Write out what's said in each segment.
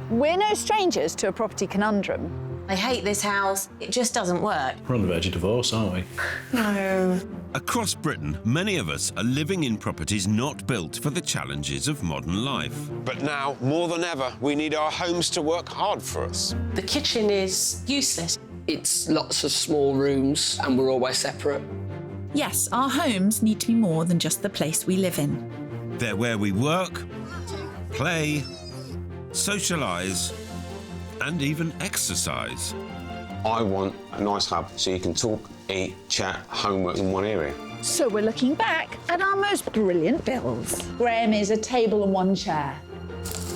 We're no strangers to a property conundrum. I hate this house. It just doesn't work. We're on the verge of divorce, aren't we? No. Across Britain, many of us are living in properties not built for the challenges of modern life. But now, more than ever, we need our homes to work hard for us. The kitchen is useless. It's lots of small rooms and we're always separate. Yes, our homes need to be more than just the place we live in. They're where we work, play, socialise, and even exercise. I want a nice hub so you can talk, eat, chat, homework in one area. So we're looking back at our most brilliant builds. Graham is a table and one chair.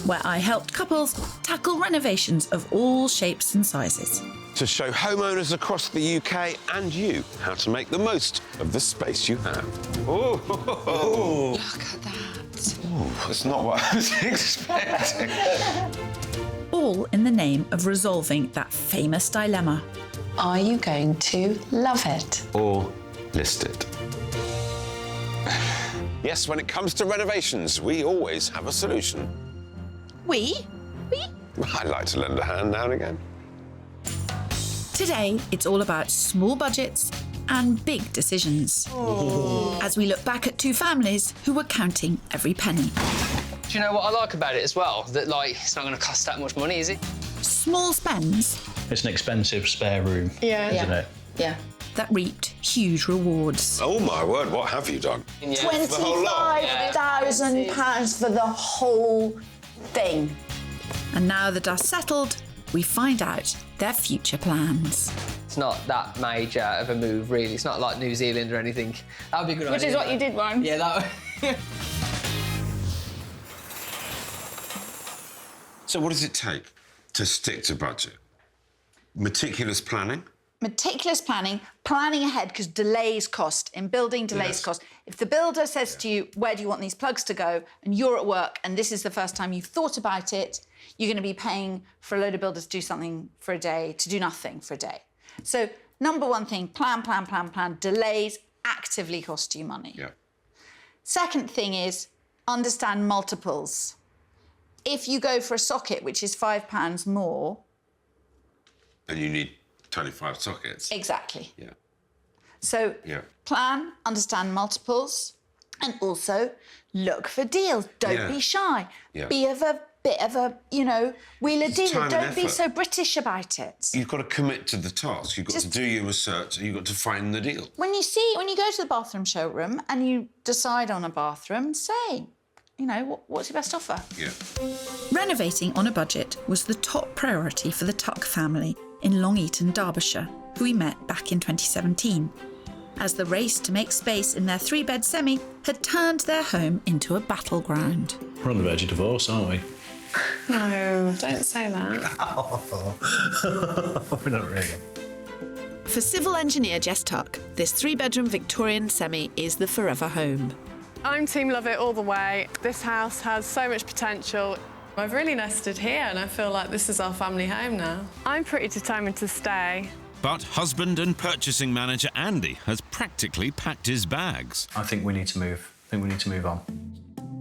Where I helped couples tackle renovations of all shapes and sizes. To show homeowners across the UK and you how to make the most of the space you have. Oh, Look at that. that's not what I was expecting. All in the name of resolving that famous dilemma. Are you going to love it? Or list it. Yes, when it comes to renovations, we always have a solution. We? I like to lend a hand now and again. Today, it's all about small budgets and big decisions. As we look back at two families who were counting every penny. Do you know what I like about it as well? That, like, it's not going to cost that much money, is it? Small spends It's an expensive spare room, isn't it? Yeah. that reaped huge rewards. Oh, my word, what have you done? Yeah. £25,000 for the whole thing. And now the dust settled, we find out their future plans. It's not that major of a move, really. It's not like New Zealand or anything. That would be a good idea. Which is what you did, Ryan. Yeah, that would... So what does it take to stick to budget? Meticulous planning? Meticulous planning, planning ahead, because delays cost. In building, delays cost. If the builder says to you, where do you want these plugs to go, and you're at work, and this is the first time you've thought about it, you're going to be paying for a load of builders to do something for a day, to do nothing for a day. So, number one thing, plan. Delays actively cost you money. Yeah. Second thing is, understand multiples. If you go for a socket, which is £5 more... And you need 25 sockets. Exactly. Yeah. So plan, understand multiples, and also look for deals. Don't be shy. Yeah. Be of a bit of a, wheeler dealer. time and Don't be effort. so British about it. You've got to commit to the task. You've got to do your research and you've got to find the deal. When you go to the bathroom showroom and you decide on a bathroom, say, what's your best offer? Yeah. Renovating on a budget was the top priority for the Tuck family in Long Eaton, Derbyshire, who we met back in 2017, as the race to make space in their 3-bed semi had turned their home into a battleground. We're on the verge of divorce, aren't we? No, don't say that. We're not really. For civil engineer Jess Tuck, this 3-bedroom Victorian semi is the forever home. I'm team love it all the way. This house has so much potential. I've really nested here and I feel like this is our family home now. I'm pretty determined to stay. But husband and purchasing manager Andy has practically packed his bags. I think we need to move. I think we need to move on.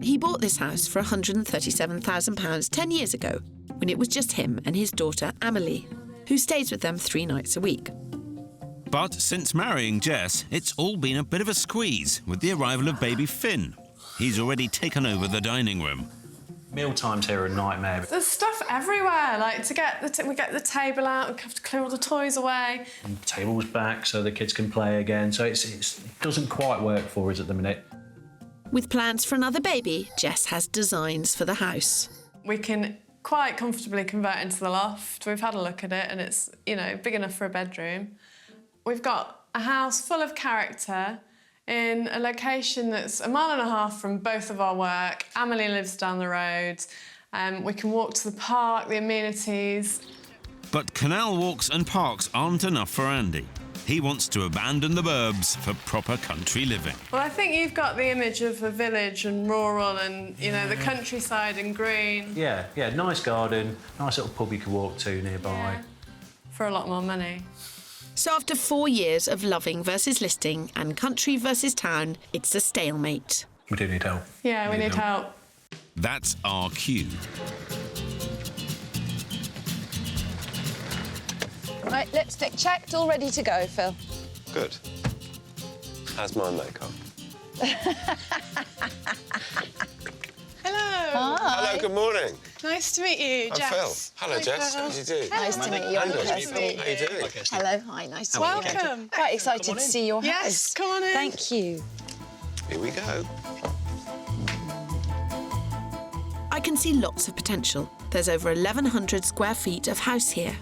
He bought this house for £137,000 10 years ago, when it was just him and his daughter Amelie, who stays with them 3 nights a week. But since marrying Jess, it's all been a bit of a squeeze with the arrival of baby Finn. He's already taken over the dining room. Meal times here are a nightmare. There's stuff everywhere. Like we get the table out, we have to clear all the toys away. And the table's back so the kids can play again. So it doesn't quite work for us at the minute. With plans for another baby, Jess has designs for the house. We can quite comfortably convert into the loft. We've had a look at it and it's, big enough for a bedroom. We've got a house full of character in a location that's 1.5 miles from both of our work. Amelie lives down the road. We can walk to the park, the amenities. But canal walks and parks aren't enough for Andy. He wants to abandon the burbs for proper country living. Well, I think you've got the image of a village and rural and, the countryside and green. Yeah, nice garden, nice little pub you can walk to nearby. Yeah. For a lot more money. So after 4 years of loving versus listing and country versus town, it's a stalemate. We do need help. Yeah, we need help. That's our cue. Right, lipstick checked, all ready to go, Phil. Good. How's my makeup? Hello. Hello, good morning. Nice to meet you, I'm Jess. Phil. Hello, Jess. How do you do? Nice to meet you. Hello. Nice to meet you. How you doing? Hello, hi, nice to meet you. Welcome. Quite excited to see your house. Yes, come on in. Thank you. Here we go. I can see lots of potential. There's over 1,100 square feet of house here.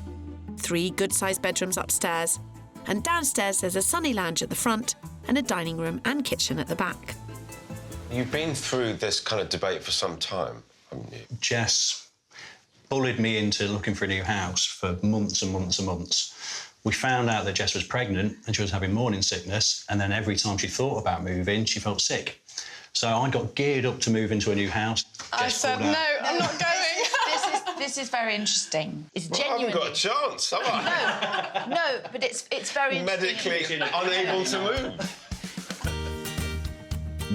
3 good-sized bedrooms upstairs, and downstairs there's a sunny lounge at the front and a dining room and kitchen at the back. You've been through this kind of debate for some time, haven't you? Jess bullied me into looking for a new house for months and months and months. We found out that Jess was pregnant and she was having morning sickness, and then every time she thought about moving, she felt sick. So I got geared up to move into a new house. I said, no, I'm not going. This is very interesting. It's Well, I genuinely... haven't got a chance, have I? No, but it's very interesting. Medically unable to move.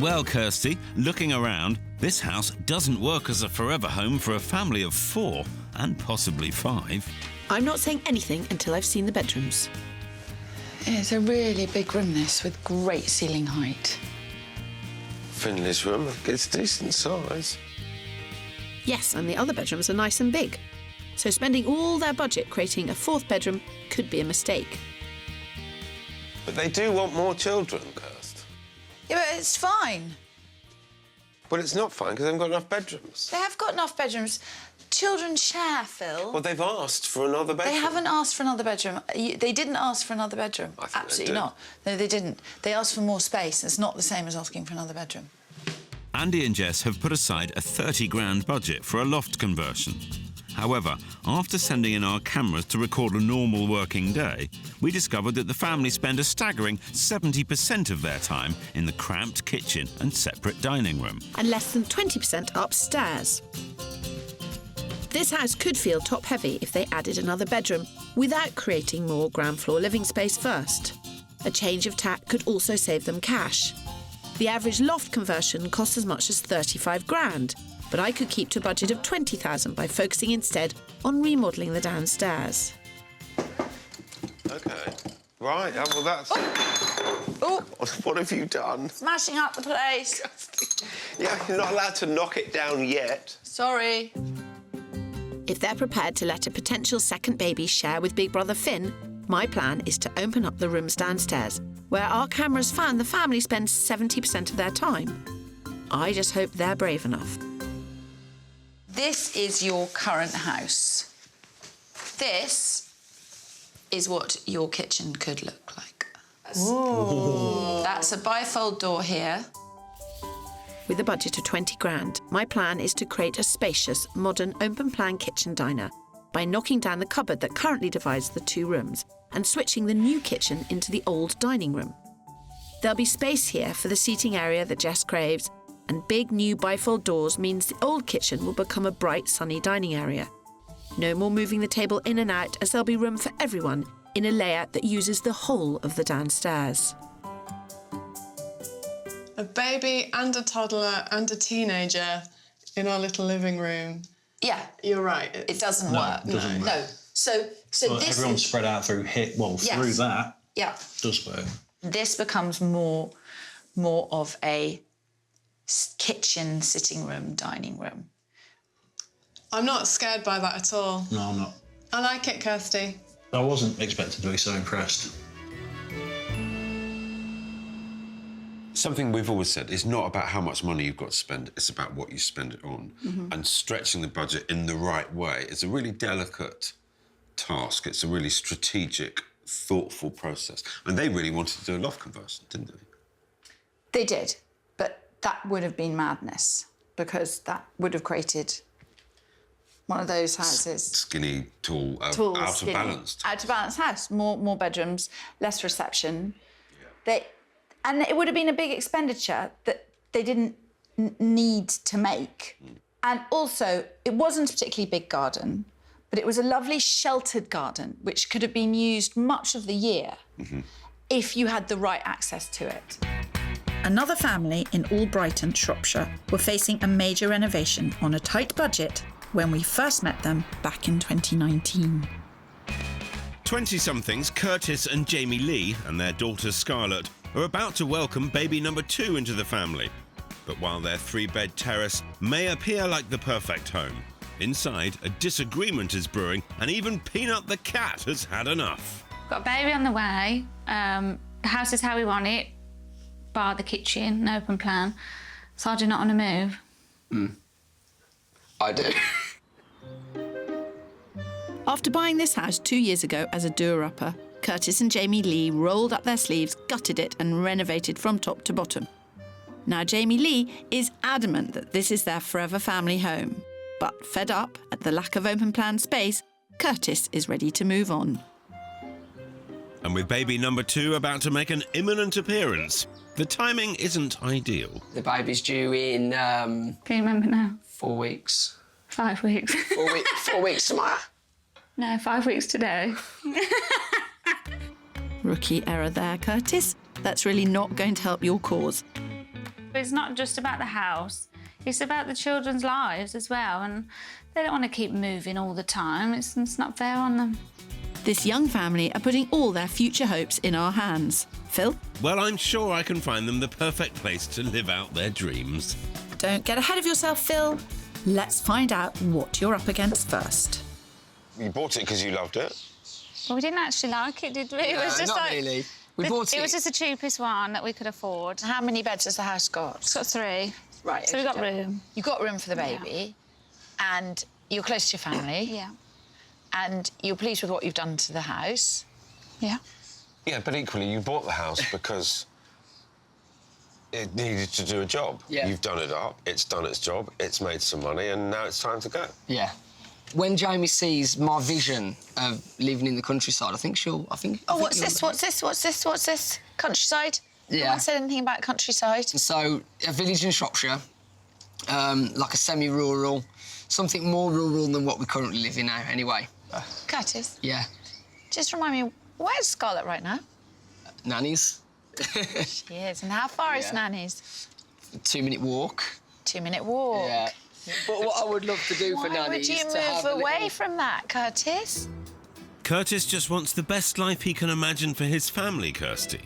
Well, Kirstie, looking around, this house doesn't work as a forever home for a family of 4 and possibly 5. I'm not saying anything until I've seen the bedrooms. It's a really big room, this, with great ceiling height. Finley's room, it's decent size. Yes, and the other bedrooms are nice and big. So spending all their budget creating a 4th bedroom could be a mistake. But they do want more children, Kirst. Yeah, but it's fine. But it's not fine because they haven't got enough bedrooms. They have got enough bedrooms. Children share, Phil. Well, they've asked for another bedroom. They haven't asked for another bedroom. They didn't ask for another bedroom. I think they Absolutely did. not. No, they didn't. They asked for more space. It's not the same as asking for another bedroom. Andy and Jess have put aside a 30 grand budget for a loft conversion. However, after sending in our cameras to record a normal working day, we discovered that the family spend a staggering 70% of their time in the cramped kitchen and separate dining room. And less than 20% upstairs. This house could feel top-heavy if they added another bedroom without creating more ground floor living space first. A change of tack could also save them cash. The average loft conversion costs as much as 35 grand, but I could keep to a budget of 20,000 by focusing instead on remodelling the downstairs. OK. Right, well, that's... Oh, What have you done? smashing up the place. Yeah, you're not allowed to knock it down yet. Sorry. If they're prepared to let a potential second baby share with Big Brother Finn, my plan is to open up the rooms downstairs, where our cameras found the family spends 70% of their time. I just hope they're brave enough. This is your current house. This is what your kitchen could look like. That's a bifold door here. With a budget of 20 grand, my plan is to create a spacious, modern, open-plan kitchen diner by knocking down the cupboard that currently divides the 2 rooms and switching the new kitchen into the old dining room. There'll be space here for the seating area that Jess craves, and big new bifold doors means the old kitchen will become a bright, sunny dining area. No more moving the table in and out, as there'll be room for everyone in a layout that uses the whole of the downstairs. A baby and a toddler and a teenager in our little living room. Yeah, You're right. it doesn't work. it doesn't work. No. So But this everyone's is... spread out through through that Yeah. does work. This becomes more of a kitchen, sitting room, dining room. I'm not scared by that at all. No, I'm not. I like it, Kirstie. I wasn't expected to be so impressed. Something we've always said is not about how much money you've got to spend, it's about what you spend it on. And stretching the budget in the right way is a really delicate task. It's a really strategic, thoughtful process. And they really wanted to do a loft conversion, didn't they? They did, but that would have been madness because that would have created one of those houses. Skinny, tall, Tall, out skinny, of balance. Out of balance house. More bedrooms, less reception. And it would have been a big expenditure that they didn't need to make. And also, it wasn't a particularly big garden, but it was a lovely sheltered garden, which could have been used much of the year if you had the right access to it. Another family in Albrighton, Shropshire, were facing a major renovation on a tight budget when we first met them back in 2019. 20-somethings Curtis and Jamie Lee and their daughter Scarlett are about to welcome baby number 2 into the family. But while their 3-bed terrace may appear like the perfect home, inside a disagreement is brewing and even Peanut the cat has had enough. Got a baby on the way. The house is how we want it, bar the kitchen, an open plan. So I do not want to move. I do. After buying this house 2 years ago as a doer-upper, Curtis and Jamie Lee rolled up their sleeves, gutted it and renovated from top to bottom. Now Jamie Lee is adamant that this is their forever family home. But fed up at the lack of open-plan space, Curtis is ready to move on. And with baby number 2 about to make an imminent appearance, the timing isn't ideal. The baby's due in Can you remember now? 4 weeks. 5 weeks. 4 weeks tomorrow. No, 5 weeks today. Rookie error there, Curtis. That's really not going to help your cause. It's not just about the house. It's about the children's lives as well, and they don't want to keep moving all the time. It's not fair on them. This young family are putting all their future hopes in our hands. Phil? Well, I'm sure I can find them the perfect place to live out their dreams. Don't get ahead of yourself, Phil. Let's find out what you're up against first. You bought it because you loved it? Well, we didn't actually like it, did we? It was just not really. We bought it. It was just the cheapest one that we could afford. How many beds has the house got? It's got 3. Right. So we've got room. You've got room for the baby, and you're close to your family. Yeah. And you're pleased with what you've done to the house. Yeah. Yeah, but equally, you bought the house because it needed to do a job. Yeah. You've done it up, it's done its job, it's made some money, and now it's time to go. Yeah. When Jamie sees my vision of living in the countryside, I think she'll... What's this? Countryside? Yeah. No one said anything about countryside. So, a village in Shropshire, like a semi-rural, something more rural than what we currently live in now, anyway. Curtis, Yeah. just remind me, where's Scarlett right now? Nannies. She is. And how far is Nanny's? 2-minute walk. 2-minute walk. Yeah. But what I would love to do for Why Nanny would is you to have move a away little... from that, Curtis? Curtis just wants the best life he can imagine for his family, Kirstie.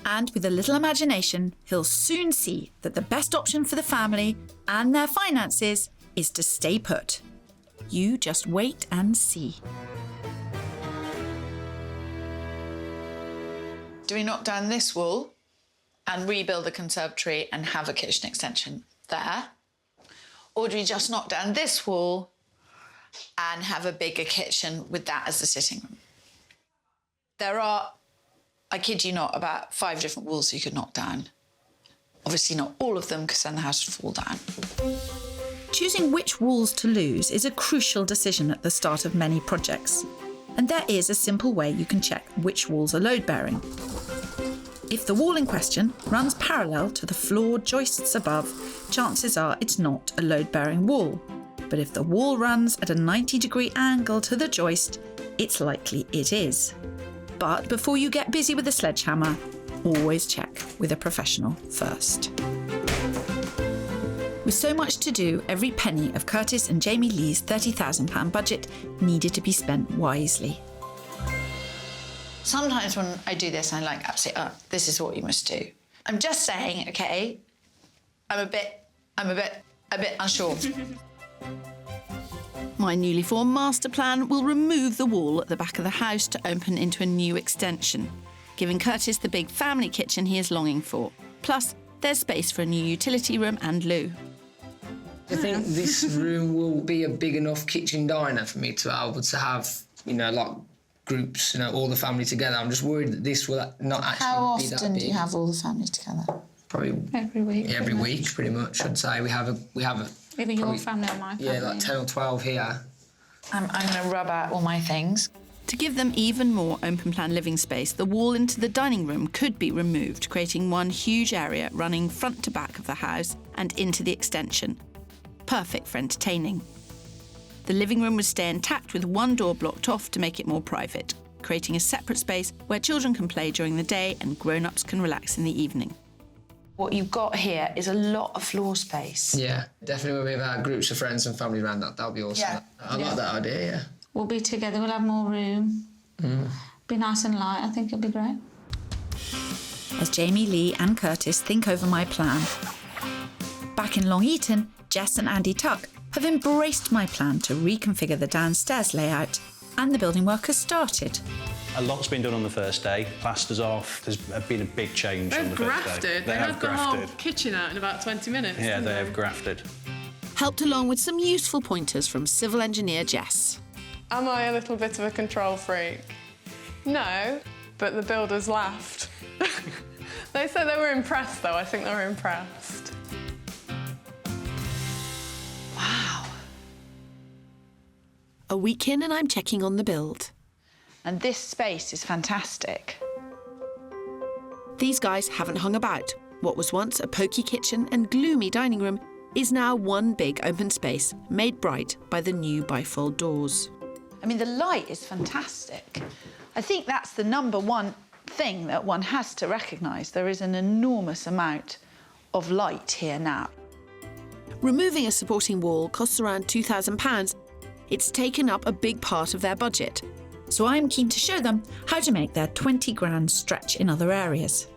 And with a little imagination, he'll soon see that the best option for the family and their finances is to stay put. You just wait and see. Do we knock down this wall and rebuild the conservatory and have a kitchen extension there? Or do we just knock down this wall and have a bigger kitchen with that as the sitting room? There are, I kid you not, about 5 different walls you could knock down. Obviously not all of them, because then the house would fall down. Choosing which walls to lose is a crucial decision at the start of many projects. And there is a simple way you can check which walls are load-bearing. If the wall in question runs parallel to the floor joists above, chances are it's not a load-bearing wall. But if the wall runs at a 90-degree angle to the joist, it's likely it is. But before you get busy with a sledgehammer, always check with a professional first. With so much to do, every penny of Curtis and Jamie Lee's £30,000 budget needed to be spent wisely. Sometimes when I do this, I say, this is what you must do. I'm just saying, okay, I'm a bit unsure. My newly formed master plan will remove the wall at the back of the house to open into a new extension, giving Curtis the big family kitchen he is longing for. Plus, there's space for a new utility room and loo. I think this room will be a big enough kitchen diner for me to be able to have, like groups, all the family together. I'm just worried that this will not actually be that big. How often do you have all the family together? Probably Every week. Yeah, every week, pretty much. I'd say we have a. Either your family or my family. Yeah, like 10 or 12 here. I'm going to rub out all my things. To give them even more open-plan living space, the wall into the dining room could be removed, creating one huge area running front to back of the house and into the extension. Perfect for entertaining. The living room would stay intact with one door blocked off to make it more private, creating a separate space where children can play during the day and grown-ups can relax in the evening. What you've got here is a lot of floor space. Yeah, definitely when we have groups of friends and family around, that'll be awesome. Yeah. I like that idea, yeah. We'll be together, we'll have more room. Be nice and light, I think it'll be great. As Jamie, Lee and Curtis think over my plan. Back in Long Eaton, Jess and Andy Tuck have embraced my plan to reconfigure the downstairs layout, and the building work has started. A lot's been done on the first day. Plaster's off. There's been a big change on the first day. Grafted. They had the whole kitchen out in about 20 minutes. Yeah, they have grafted. Helped along with some useful pointers from civil engineer Jess. Am I a little bit of a control freak? No, but the builders laughed. They said they were impressed, though. I think they were impressed. Wow. A week in and I'm checking on the build. And this space is fantastic. These guys haven't hung about. What was once a poky kitchen and gloomy dining room is now one big open space made bright by the new bifold doors. I mean, the light is fantastic. I think that's the number one thing that one has to recognise. There is an enormous amount of light here now. Removing a supporting wall costs around £2,000. It's taken up a big part of their budget. So I'm keen to show them how to make their 20 grand stretch in other areas.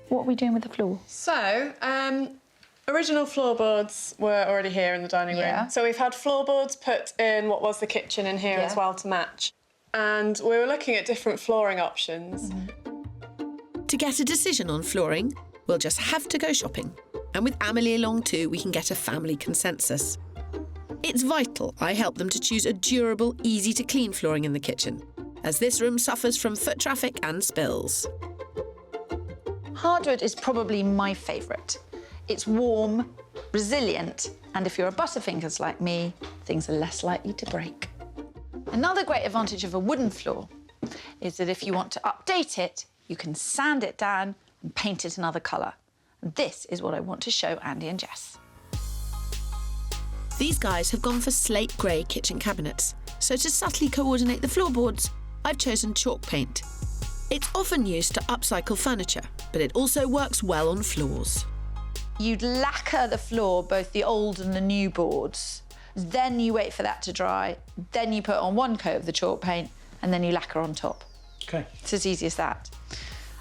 What are we doing with the floor? So, original floorboards were already here in the dining room. So we've had floorboards put in what was the kitchen in here as well to match. And we were looking at different flooring options. To get a decision on flooring, we'll just have to go shopping. And with Amelie along too, we can get a family consensus. It's vital I help them to choose a durable, easy-to-clean flooring in the kitchen, as this room suffers from foot traffic and spills. Hardwood is probably my favourite. It's warm, resilient, and if you're a butterfingers like me, things are less likely to break. Another great advantage of a wooden floor is that if you want to update it, you can sand it down and paint it another colour. And this is what I want to show Andy and Jess. These guys have gone for slate grey kitchen cabinets, so to subtly coordinate the floorboards, I've chosen chalk paint. It's often used to upcycle furniture, but it also works well on floors. You'd lacquer the floor, both the old and the new boards. Then you wait for that to dry. Then you put on one coat of the chalk paint, and then you lacquer on top. OK. It's as easy as that.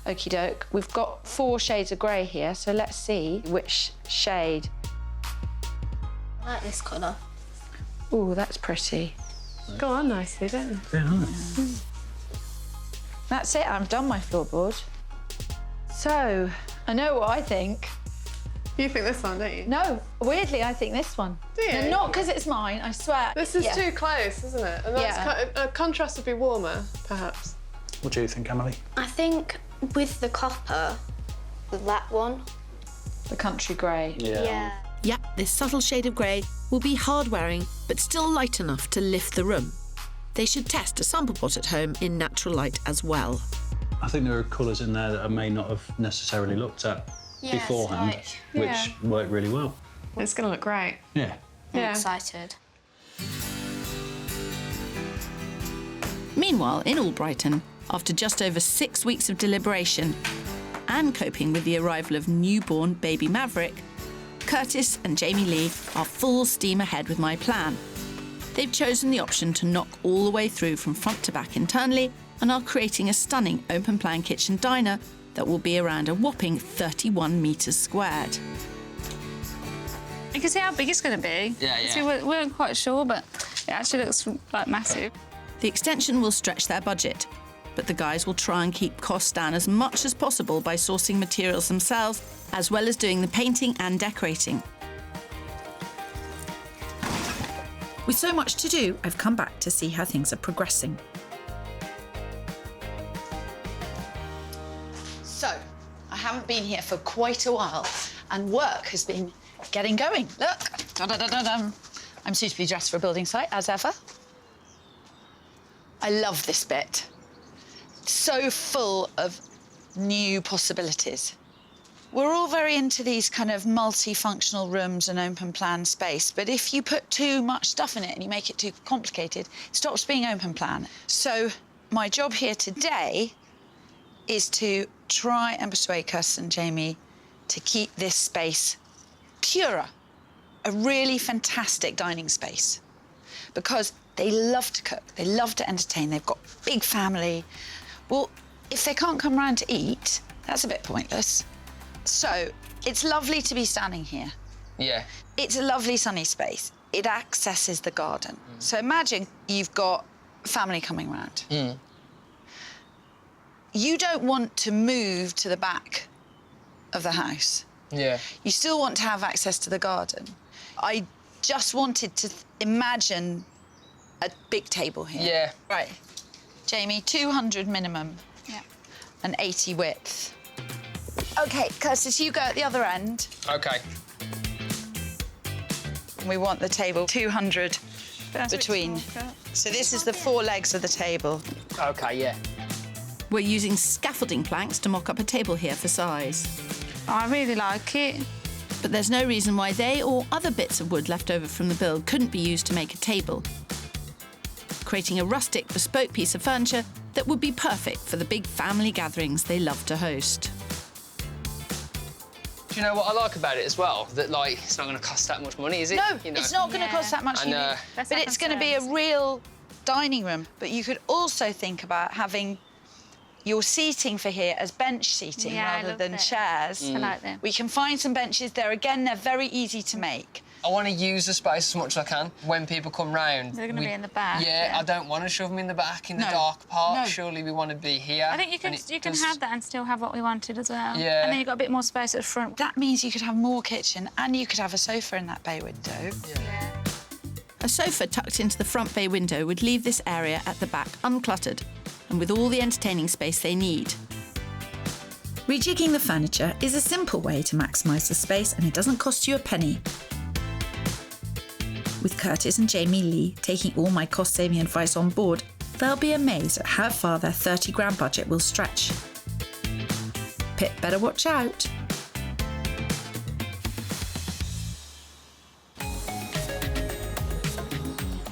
Okie doke. We've got 4 shades of grey here, so let's see which shade. I like this colour. Ooh, that's pretty. Go on nicely, don't you? Yeah, nice. That's it, I've done my floorboard. So, I know what I think. You think this one, don't you? No, weirdly, I think this one. Do you? No, not because it's mine, I swear. This is too close, isn't it? And that's a contrast would be warmer, perhaps. What do you think, Emily? I think with the copper, that one. The country grey. Yeah. Yep, this subtle shade of grey will be hard-wearing, but still light enough to lift the room. They should test a sample pot at home in natural light as well. I think there are colours in there that I may not have necessarily looked at beforehand, which work really well. It's going to look great. Yeah. I'm excited. Meanwhile, in Albrighton, after just over 6 weeks of deliberation and coping with the arrival of newborn baby Maverick, Curtis and Jamie Lee are full steam ahead with my plan. They've chosen the option to knock all the way through from front to back internally and are creating a stunning open-plan kitchen diner that will be around a whopping 31 metres squared. You can see how big it's going to be. Yeah. We weren't quite sure, but it actually looks like massive. The extension will stretch their budget, but the guys will try and keep costs down as much as possible by sourcing materials themselves, as well as doing the painting and decorating. With so much to do, I've come back to see how things are progressing. So, I haven't been here for quite a while, and work has been getting going. Look, da-da-da-da-dum. I'm suitably dressed for a building site, as ever. I love this bit. It's so full of new possibilities. We're all very into these kind of multifunctional rooms and open plan space, but if you put too much stuff in it and you make it too complicated, it stops being open plan. So my job here today is to try and persuade Kirstie and Jamie to keep this space purer, a really fantastic dining space. because they love to cook, they love to entertain, they've got a big family. Well, if they can't come round to eat, that's a bit pointless. So it's lovely to be standing here. Yeah. It's a lovely sunny space. It accesses the garden. So imagine you've got family coming round. You don't want to move to the back of the house. Yeah. You still want to have access to the garden. I just wanted to imagine a big table here. Yeah. Right. Jamie, 200 minimum. Yeah. And 80 width. OK, Kirstie, you go at the other end. OK. We want the table 200 between. So this is the 4 legs of the table. OK, yeah. We're using scaffolding planks to mock up a table here for size. I really like it. But there's no reason why they or other bits of wood left over from the build couldn't be used to make a table, creating a rustic, bespoke piece of furniture that would be perfect for the big family gatherings they love to host. Do you know what I like about it as well? That, like, it's not going to cost that much money, is it? No, you know? it's not going to cost that much. And, but it's going to be a real dining room. But you could also think about having your seating for here as bench seating rather than chairs. I like them. We can find some benches there. Again, they're very easy to make. I want to use the space as much as I can when people come round. They're going to be in the back. Yeah, I don't want to shove them in the back in the dark part. No. Surely we want to be here. I think you can have that and still have what we wanted as well. Yeah. And then you've got a bit more space at the front. That means you could have more kitchen and you could have a sofa in that bay window. Yeah. A sofa tucked into the front bay window would leave this area at the back uncluttered and with all the entertaining space they need. Rejigging the furniture is a simple way to maximise the space and it doesn't cost you a penny. With Curtis and Jamie Lee taking all my cost-saving advice on board, they'll be amazed at how far their 30 grand budget will stretch. Pip better watch out.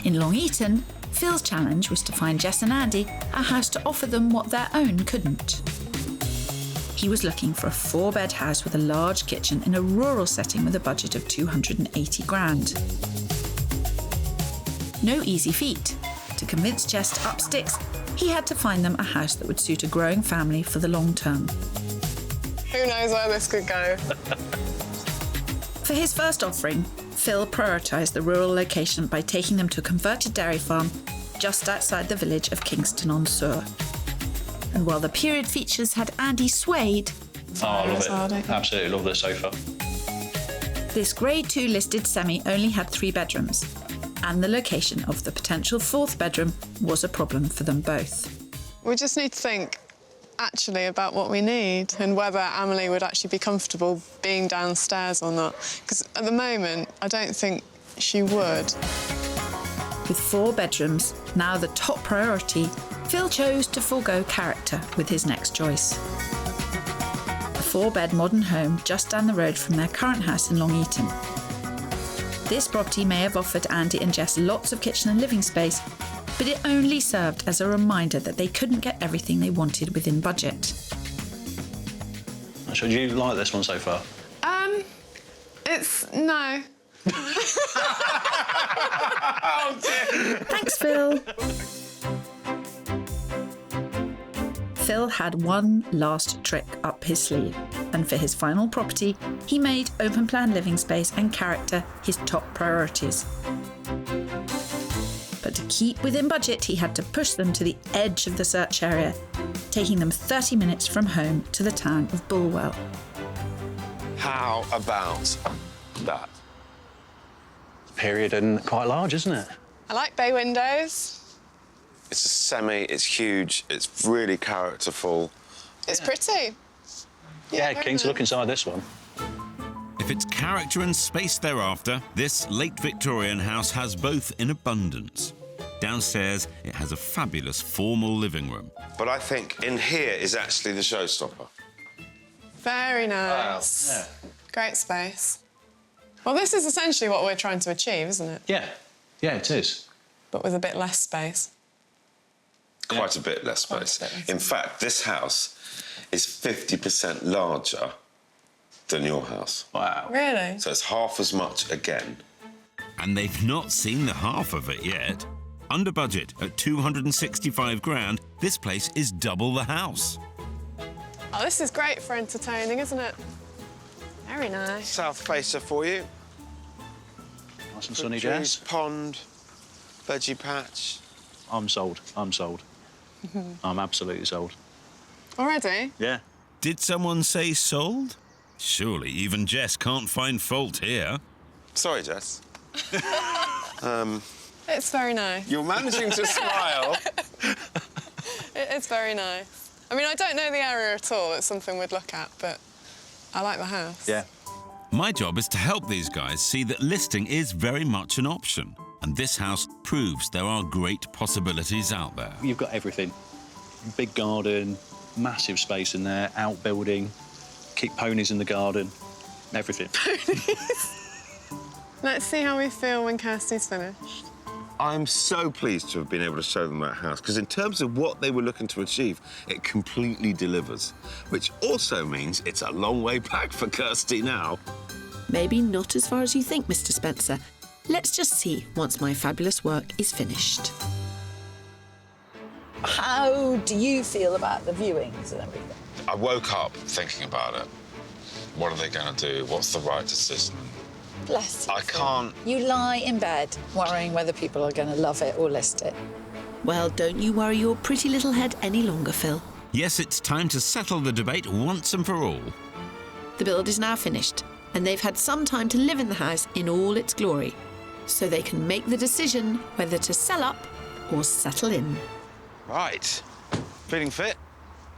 In Long Eaton, Phil's challenge was to find Jess and Andy a house to offer them what their own couldn't. He was looking for a 4-bed house with a large kitchen in a rural setting with a budget of 280 grand. No easy feat. To convince Jess to up sticks, he had to find them a house that would suit a growing family for the long term. Who knows where this could go? For his first offering, Phil prioritised the rural location by taking them to a converted dairy farm just outside the village of Kingston-on-Soar. And while the period features had Andy swayed... Oh, I love it. Absolutely love this sofa. This Grade 2 listed semi only had 3 bedrooms, and the location of the potential 4th bedroom was a problem for them both. We just need to think, actually, about what we need and whether Amelie would actually be comfortable being downstairs or not. Because at the moment, I don't think she would. With 4 bedrooms, now the top priority, Phil chose to forego character with his next choice. A 4-bed modern home just down the road from their current house in Long Eaton. This property may have offered Andy and Jess lots of kitchen and living space, but it only served as a reminder that they couldn't get everything they wanted within budget. So do you like this one so far? No. Thanks, Phil. Phil had one last trick up his sleeve, and for his final property, he made open plan living space and character his top priorities. But to keep within budget, he had to push them to the edge of the search area, taking them 30 minutes from home to the town of Bulwell. How about that? Period and quite large, isn't it? I like bay windows. It's a semi, it's huge, it's really characterful. It's pretty. Yeah, keen to look inside this one. If it's character and space thereafter, this late Victorian house has both in abundance. Downstairs, it has a fabulous formal living room. But I think in here is actually the showstopper. Very nice. Yeah. Great space. Well, this is essentially what we're trying to achieve, isn't it? Yeah, it is. But with a bit less space. Quite a bit less space. In fact, this house is 50% larger than your house. Wow. Really? So it's half as much again. And they've not seen the half of it yet. Under budget at 265 grand, this place is double the house. Oh, this is great for entertaining, isn't it? Very nice. South facer for you. Nice and sunny, Trees, Jess. pond, veggie patch. I'm sold. I'm sold. I'm absolutely sold. Already? Yeah. Did someone say sold? Surely even Jess can't find fault here. Sorry, Jess. It's very nice. You're managing to smile. It's very nice. I mean, I don't know the area at all. It's something we'd look at, but I like the house. Yeah. My job is to help these guys see that listing is very much an option. And this house proves there are great possibilities out there. You've got everything. Big garden, massive space in there, outbuilding, keep ponies in the garden, everything. Let's see how we feel when Kirstie's finished. I'm so pleased to have been able to show them that house, because in terms of what they were looking to achieve, it completely delivers, which also means it's a long way back for Kirstie now. Maybe not as far as you think, Mr. Spencer. Let's just see once my fabulous work is finished. How do you feel about the viewings and everything? I woke up thinking about it. What are they going to do? What's the right decision? Bless you. I can't... You lie in bed worrying whether people are going to love it or list it. Well, don't you worry your pretty little head any longer, Phil. Yes, it's time to settle the debate once and for all. The build is now finished, and they've had some time to live in the house in all its glory, so they can make the decision whether to sell up or settle in. Right. Feeling fit?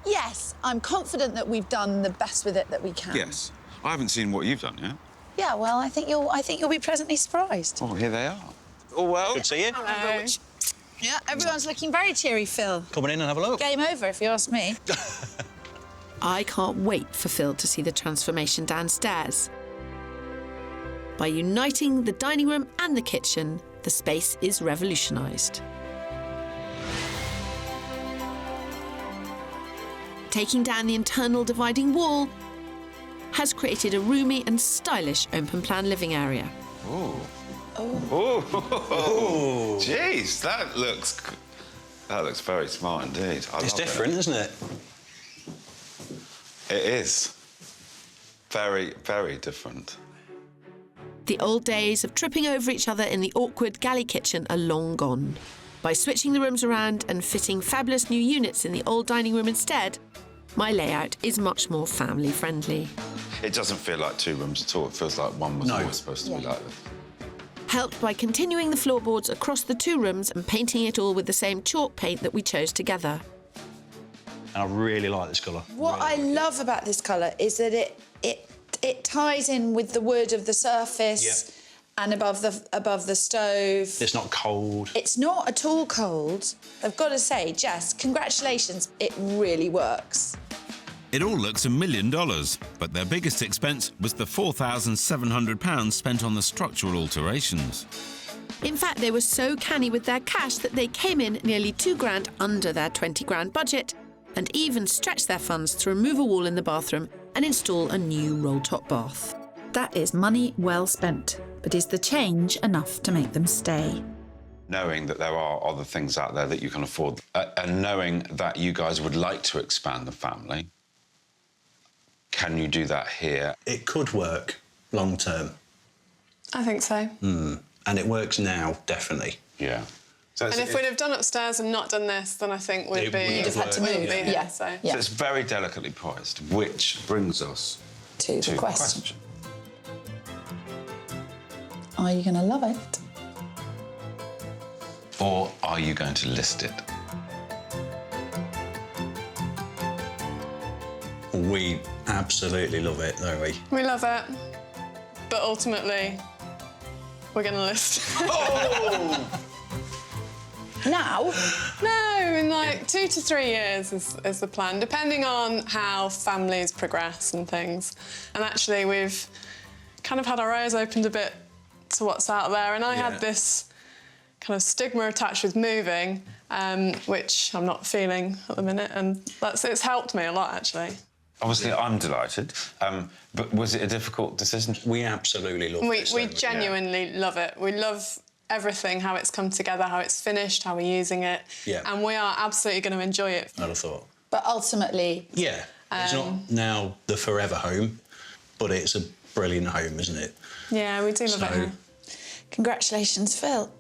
Yes, I'm confident that we've done the best with it that we can. Yes. I haven't seen what you've done yet. Yeah, well, I think you'll be pleasantly surprised. Oh, here they are. Oh, well. Good to see you. Hello. Yeah, everyone's looking very cheery, Phil. Come on in and have a look. Game over, if you ask me. I can't wait for Phil to see the transformation downstairs. By uniting the dining room and the kitchen, the space is revolutionised. Taking down the internal dividing wall has created a roomy and stylish open-plan living area. Oh. Oh. Jeez, that looks very smart indeed. It's different, isn't it? It is. Very, very different. The old days of tripping over each other in the awkward galley kitchen are long gone. By switching the rooms around and fitting fabulous new units in the old dining room instead, my layout is much more family-friendly. It doesn't feel like two rooms at all. It feels like one was always supposed to be like this. Helped by continuing the floorboards across the two rooms and painting it all with the same chalk paint that we chose together. And I really like this colour. What I love about this colour is that it ties in with the wood of the surface and above the stove. It's not cold. It's not at all cold. I've got to say, Jess, congratulations. It really works. It all looks $1 million, but their biggest expense was the £4,700 spent on the structural alterations. In fact, they were so canny with their cash that they came in nearly £2,000 under their £20,000 budget and even stretched their funds to remove a wall in the bathroom and install a new roll-top bath. That is money well spent, but is the change enough to make them stay? Knowing that there are other things out there that you can afford, and knowing that you guys would like to expand the family, can you do that here? It could work long term. I think so. And it works now, definitely. Yeah. So And if we'd have done upstairs and not done this, then I think we'd be... You'd have had to move, wouldn't be here, yeah. So. So it's very delicately priced, which brings us To to the question. Are you going to love it? Or are you going to list it? We absolutely love it, don't we? We love it, but ultimately, we're going to list. Now? No, in like 2 to 3 years is the plan, depending on how families progress and things. And actually, we've kind of had our eyes opened a bit to what's out there. And I had this kind of stigma attached with moving, which I'm not feeling at the minute. And it's helped me a lot, actually. Obviously, I'm delighted. But was it a difficult decision? We absolutely love this. We genuinely love it. We love everything, how it's come together, how it's finished, how we're using it. Yeah. And we are absolutely going to enjoy it. I'd have thought. But ultimately... Yeah. It's not now the forever home, but it's a brilliant home, isn't it? Yeah, we do love it here. Congratulations, Phil.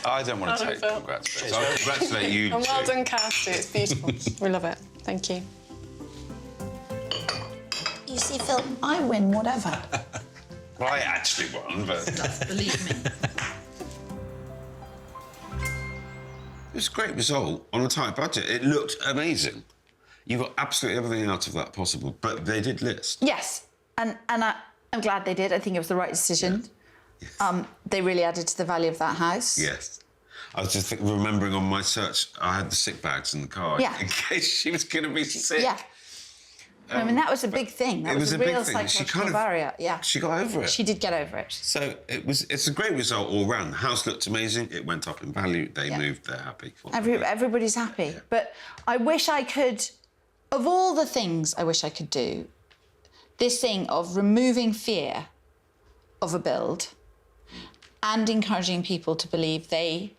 I don't want to take congrats. I'll congratulate you. And well done, Kirstie. It's beautiful. We love it. Thank you. You see, Phil, I win whatever. Well, I actually won, but... Believe me. It was a great result on a tight budget. It looked amazing. You got absolutely everything out of that possible, but they did list. Yes, and I'm glad they did. I think it was the right decision. Yeah. They really added to the value of that house. Yes. I was just remembering on my search, I had the sick bags in the car in case she was going to be sick. Yeah. I mean, that was a big thing. That was a real psychological barrier. Yeah. She got over it. She did get over it. So it's a great result all round. The house looked amazing. It went up in value. They moved. They're happy. Everybody's happy. Yeah. But I wish I could, of all the things I wish I could do, this thing of removing fear of a build and encouraging people to believe they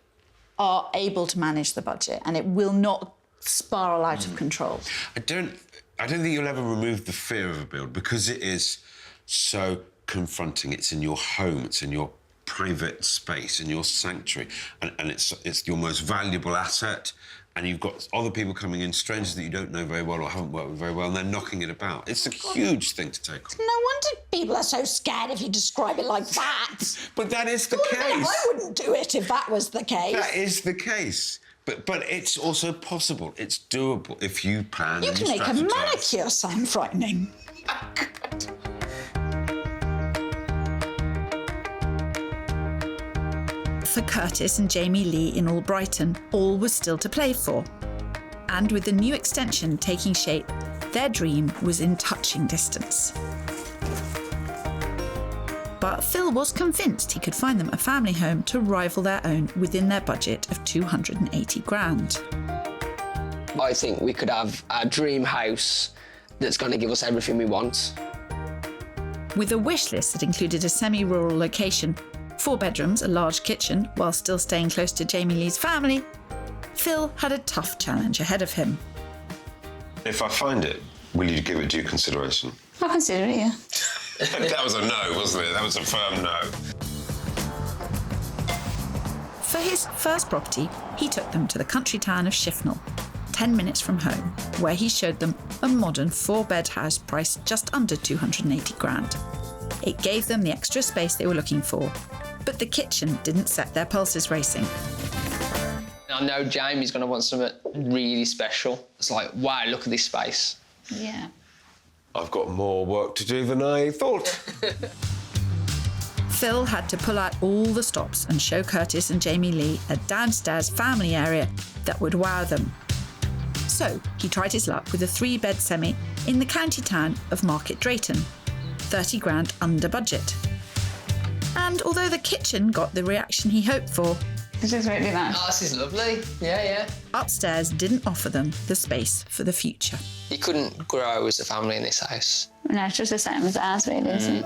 are able to manage the budget and it will not spiral out of control. I don't think you'll ever remove the fear of a build because it is so confronting. It's in your home, it's in your private space, in your sanctuary, and it's your most valuable asset. And you've got other people coming in, strangers that you don't know very well or haven't worked with very well, and they're knocking it about. It's a huge thing to take on. No wonder people are so scared if you describe it like that. But that is the case. I wouldn't do it if that was the case. That is the case. But it's also possible. It's doable if you plan. You can make a manicure sound frightening. For Curtis and Jamie Lee in Albrighton, all was still to play for. And with the new extension taking shape, their dream was in touching distance. But Phil was convinced he could find them a family home to rival their own within their budget of 280 grand. I think we could have a dream house that's going to give us everything we want. With a wish list that included a semi-rural location, 4 bedrooms, a large kitchen, while still staying close to Jamie Lee's family, Phil had a tough challenge ahead of him. If I find it, will you give it due consideration? I'll consider it, yeah. That was a no, wasn't it? That was a firm no. For his first property, he took them to the country town of Shifnal, 10 minutes from home, where he showed them a modern 4-bed house priced just under 280 grand. It gave them the extra space they were looking for, but the kitchen didn't set their pulses racing. I know Jamie's going to want something really special. It's like, wow, look at this space. Yeah. I've got more work to do than I thought. Phil had to pull out all the stops and show Curtis and Jamie Lee a downstairs family area that would wow them. So he tried his luck with a 3-bed semi in the county town of Market Drayton, 30 grand under budget. And although the kitchen got the reaction he hoped for, This is really nice. Oh, this is lovely. Yeah. upstairs didn't offer them the space for the future. You couldn't grow as a family in this house. No, it's just the same as ours, really, isn't it?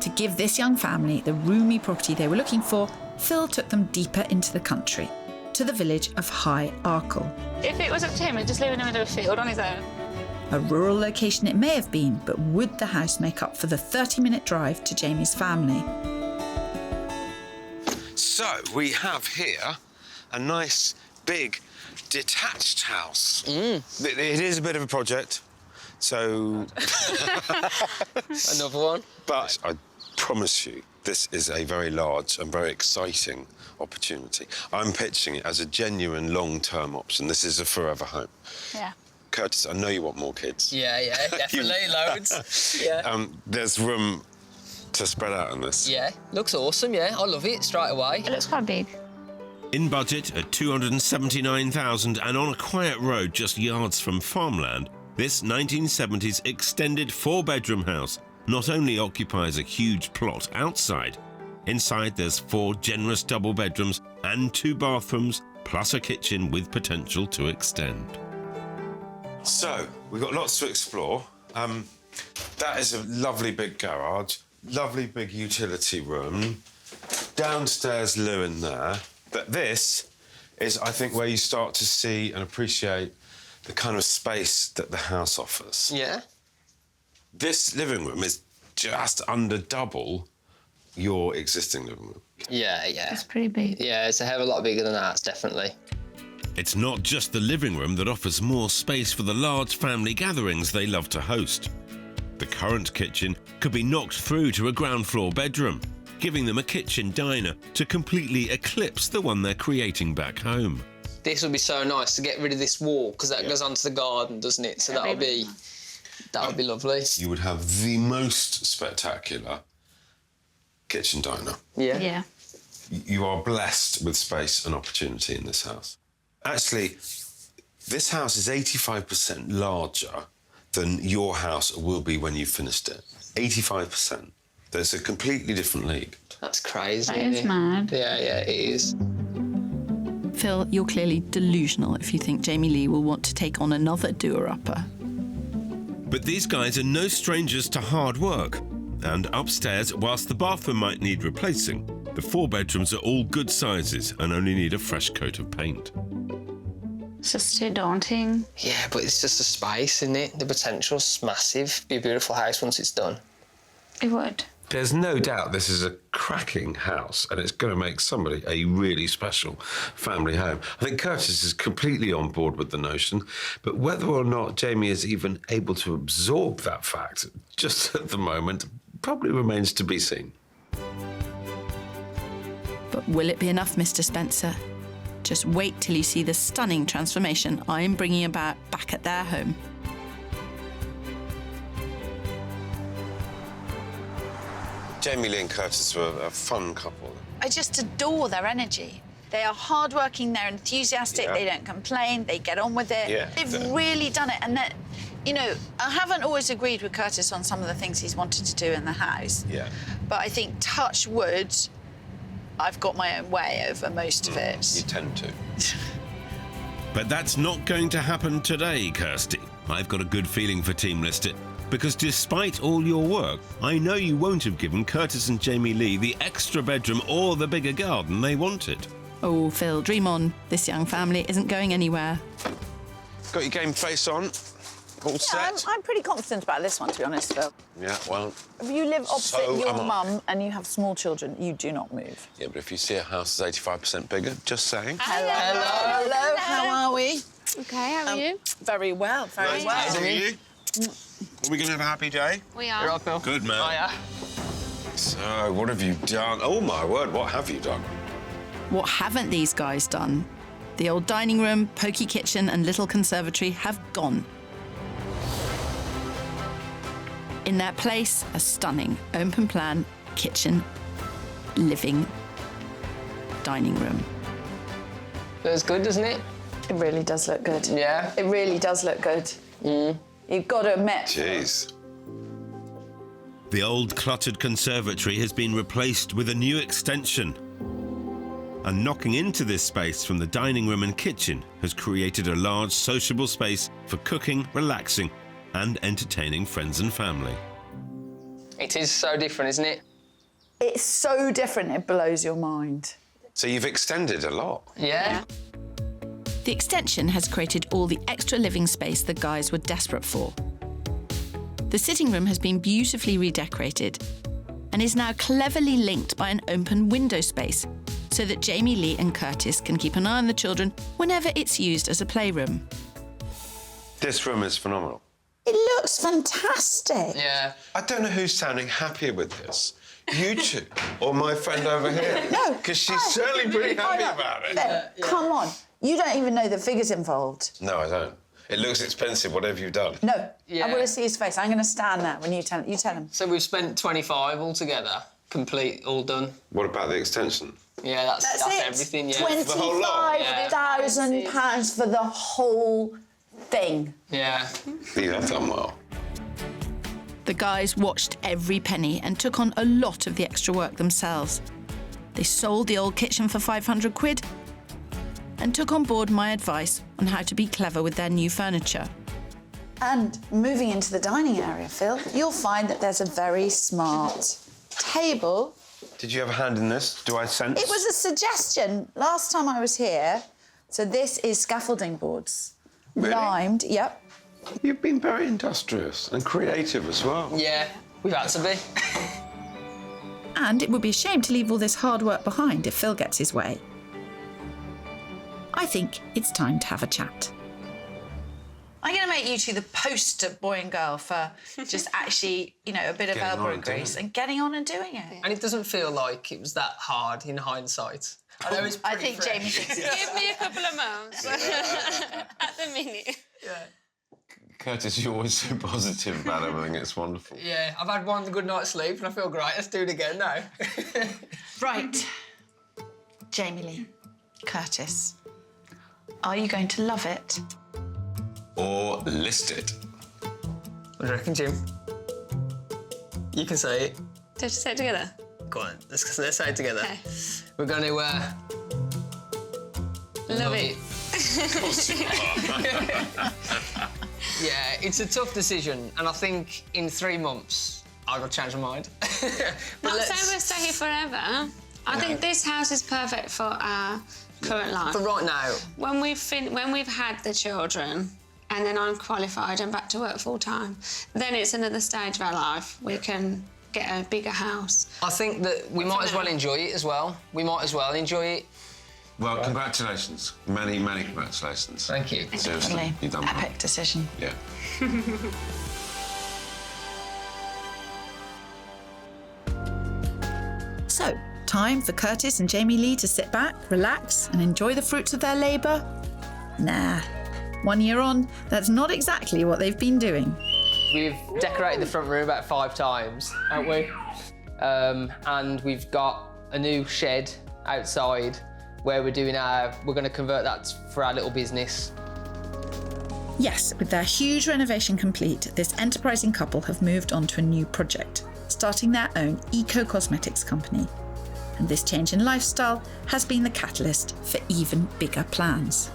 To give this young family the roomy property they were looking for, Phil took them deeper into the country, to the village of High Arkle. If it was up to him, he'd just live in the middle of a field on his own. A rural location it may have been, but would the house make up for the 30-minute drive to Jamie's family? So we have here a nice, big, detached house. It is a bit of a project, so... Another one. But I promise you, this is a very large and very exciting opportunity. I'm pitching it as a genuine long-term option. This is a forever home. Yeah. Curtis, I know you want more kids. Yeah, definitely, loads. Yeah. There's room to spread out on this. Yeah, looks awesome, yeah. I love it straight away. It looks quite big. In budget at $279,000 and on a quiet road just yards from farmland, this 1970s extended 4-bedroom house not only occupies a huge plot outside, inside there's 4 generous double bedrooms and 2 bathrooms, plus a kitchen with potential to extend. So, we've got lots to explore. That is a lovely big garage, lovely big utility room, downstairs loo in there. But this is, I think, where you start to see and appreciate the kind of space that the house offers. Yeah. This living room is just under double your existing living room. Yeah. It's pretty big. Yeah, it's a hell of a lot bigger than ours, definitely. It's not just the living room that offers more space for the large family gatherings they love to host. The current kitchen could be knocked through to a ground floor bedroom, giving them a kitchen diner to completely eclipse the one they're creating back home. This would be so nice to get rid of this wall, because that goes onto the garden, doesn't it? So that would be lovely. You would have the most spectacular kitchen diner. Yeah. Yeah. You are blessed with space and opportunity in this house. Actually, this house is 85% larger than your house will be when you've finished it. 85%. There's a completely different league. That's crazy. That is mad. Yeah, it is. Phil, you're clearly delusional if you think Jamie Lee will want to take on another doer-upper. But these guys are no strangers to hard work. And upstairs, whilst the bathroom might need replacing, the 4 bedrooms are all good sizes and only need a fresh coat of paint. It's just too daunting. Yeah, but it's just a space, isn't it? The potential's massive. Be a beautiful house once it's done. It would. There's no doubt this is a cracking house and it's going to make somebody a really special family home. I think Curtis is completely on board with the notion, but whether or not Jamie is even able to absorb that fact just at the moment probably remains to be seen. But will it be enough, Mr. Spencer? Just wait till you see the stunning transformation I'm bringing about back at their home. Jamie Lee and Curtis were a fun couple. I just adore their energy. They are hardworking, they're enthusiastic, they don't complain, they get on with it. Yeah. They've really done it. And that, you know, I haven't always agreed with Curtis on some of the things he's wanted to do in the house. Yeah. But I think, touch wood, I've got my own way over most of it. You tend to. But that's not going to happen today, Kirstie. I've got a good feeling for Team List It, because despite all your work, I know you won't have given Curtis and Jamie Lee the extra bedroom or the bigger garden they wanted. Oh, Phil, dream on. This young family isn't going anywhere. Got your game face on? All set? I'm pretty confident about this one, to be honest, Phil. Yeah, well... If you live opposite so your am I. mum and you have small children, you do not move. Yeah, but if you see a house that's 85% bigger, just saying. Hello, how are we? Okay, how are you? Very well, very well. Nice to see you. Are we going to have a happy day? We are. You're right, Phil. Good, man. Oh, yeah. So, what have you done? Oh, my word, what have you done? What haven't these guys done? The old dining room, pokey kitchen and little conservatory have gone. In their place, a stunning open-plan kitchen, living, dining room. Looks good, doesn't it? It really does look good. Yeah. It really does look good. You've got to admit. Jeez. The old cluttered conservatory has been replaced with a new extension. And knocking into this space from the dining room and kitchen has created a large sociable space for cooking, relaxing and entertaining friends and family. It is so different, isn't it? It's so different, it blows your mind. So you've extended a lot. Yeah. The extension has created all the extra living space the guys were desperate for. The sitting room has been beautifully redecorated and is now cleverly linked by an open window space so that Jamie Lee and Curtis can keep an eye on the children whenever it's used as a playroom. This room is phenomenal. It looks fantastic. Yeah. I don't know who's sounding happier with this. You two or my friend over here? No. Because she's certainly pretty happy about it. Come on. You don't even know the figures involved. No, I don't. It looks expensive, whatever you've done. No. Yeah. I want to see his face. I'm going to stand there when you tell him. So we've spent 25 altogether, complete, all done. What about the extension? Yeah, that's it. everything, yeah. whole lot? £25,000 for the whole thing. Yeah. You have done well. The guys watched every penny and took on a lot of the extra work themselves. They sold the old kitchen for 500 quid and took on board my advice on how to be clever with their new furniture. And moving into the dining area, Phil, you'll find that there's a very smart table. Did you have a hand in this? Do I sense? It was a suggestion last time I was here. So this is scaffolding boards. Really? Limed, yep. You've been very industrious and creative as well. Yeah, we've had to be. And it would be a shame to leave all this hard work behind if Phil gets his way. I think it's time to have a chat. I'm going to make you two the poster boy and girl for just actually, you know, a bit of elbow grease and getting on and doing it. And it doesn't feel like it was that hard in hindsight. I know it's pretty think fresh. Jamie thinks Give me a couple of months at the minute. Yeah. Curtis, you're always so positive about everything. It's wonderful. Yeah, I've had one good night's sleep and I feel great. Let's do it again now. Right. Jamie Lee, Curtis, are you going to love it? Or list it. What do you reckon, Jim? You can say it. Did you say it together? Go on, let's say it together. Okay. We're going to Love it. Of course you are. Yeah, it's a tough decision, and I think in 3 months I'll change my mind. Not saying we'll stay here forever. I think this house is perfect for our current life. For right now. When we've had the children, and then I'm qualified and back to work full time, then it's another stage of our life. We can get a bigger house. I think that we might as well enjoy it as well. We might as well enjoy it. Well, congratulations. Many, many congratulations. Thank you. Seriously, you've done well. Epic decision. Yeah. So, time for Curtis and Jamie Lee to sit back, relax and enjoy the fruits of their labour? Nah. 1 year on, that's not exactly what they've been doing. We've decorated the front room about 5 times, haven't we? And we've got a new shed outside where we're going to convert that for our little business. Yes, with their huge renovation complete, this enterprising couple have moved on to a new project, starting their own eco-cosmetics company. And this change in lifestyle has been the catalyst for even bigger plans.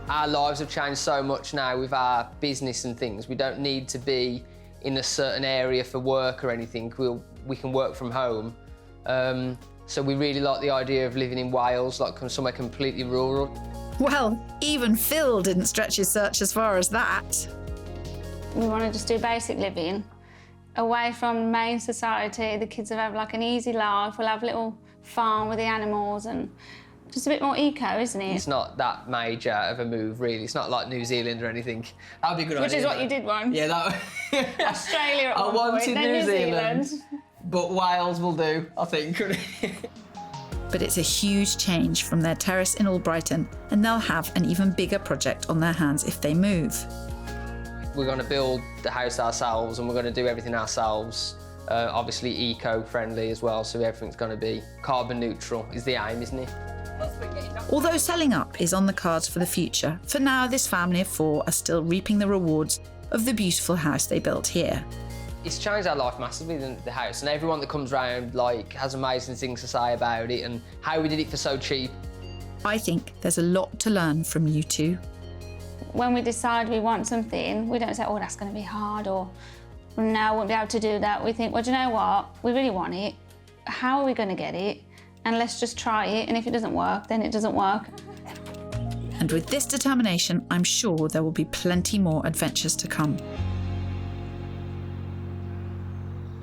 Our lives have changed so much now with our business and things. We don't need to be in a certain area for work or anything. We can work from home. So we really like the idea of living in Wales, like somewhere completely rural. Well, even Phil didn't stretch his search as far as that. We want to just do basic living, away from main society. The kids will have like an easy life. We'll have a little farm with the animals and just a bit more eco, isn't it? It's not that major of a move, really. It's not like New Zealand or anything. That'd be a good idea. Which is what you did once. Yeah, that. Australia at I one wanted point, then New Zealand. Zealand. But Wales will do, I think. But it's a huge change from their terrace in Albrighton, and they'll have an even bigger project on their hands if they move. We're going to build the house ourselves and we're going to do everything ourselves. Obviously eco-friendly as well, so everything's going to be carbon neutral is the aim, isn't it? Although selling up is on the cards for the future, for now this family of 4 are still reaping the rewards of the beautiful house they built here. It's changed our life massively, the house, and everyone that comes round has amazing things to say about it and how we did it for so cheap. I think there's a lot to learn from you two. When we decide we want something, we don't say, oh, that's going to be hard, or no, I won't be able to do that. We think, well, do you know what? We really want it. How are we going to get it? And let's just try it, and if it doesn't work, then it doesn't work. And with this determination, I'm sure there will be plenty more adventures to come.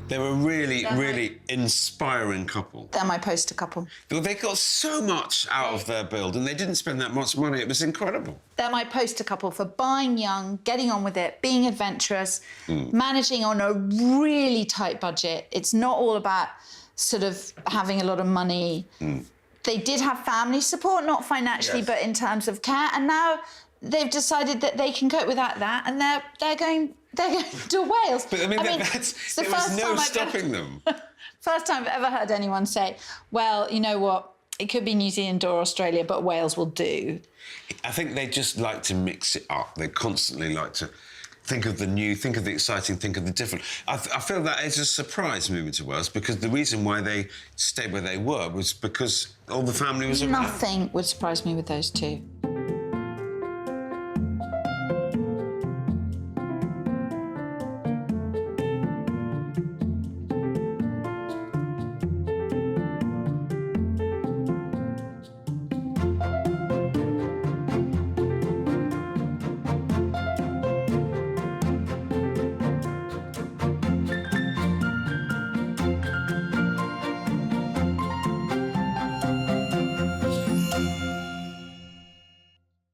They're a really inspiring couple. They're my poster couple. They got so much out of their build and they didn't spend that much money. It was incredible. They're my poster couple for buying young, getting on with it, being adventurous, managing on a really tight budget. It's not all about sort of having a lot of money. They did have family support, not financially, but in terms of care. And now they've decided that they can cope without that, and they're going to Wales. But I mean there was no stopping them. First time I've ever heard anyone say, well, you know what, it could be New Zealand or Australia, but Wales will do. I think they just like to mix it up. They constantly like to think of the new, think of the exciting, think of the different. I feel that is a surprise moving to Wales, because the reason why they stayed where they were was because all the family was around. Nothing would surprise me with those two.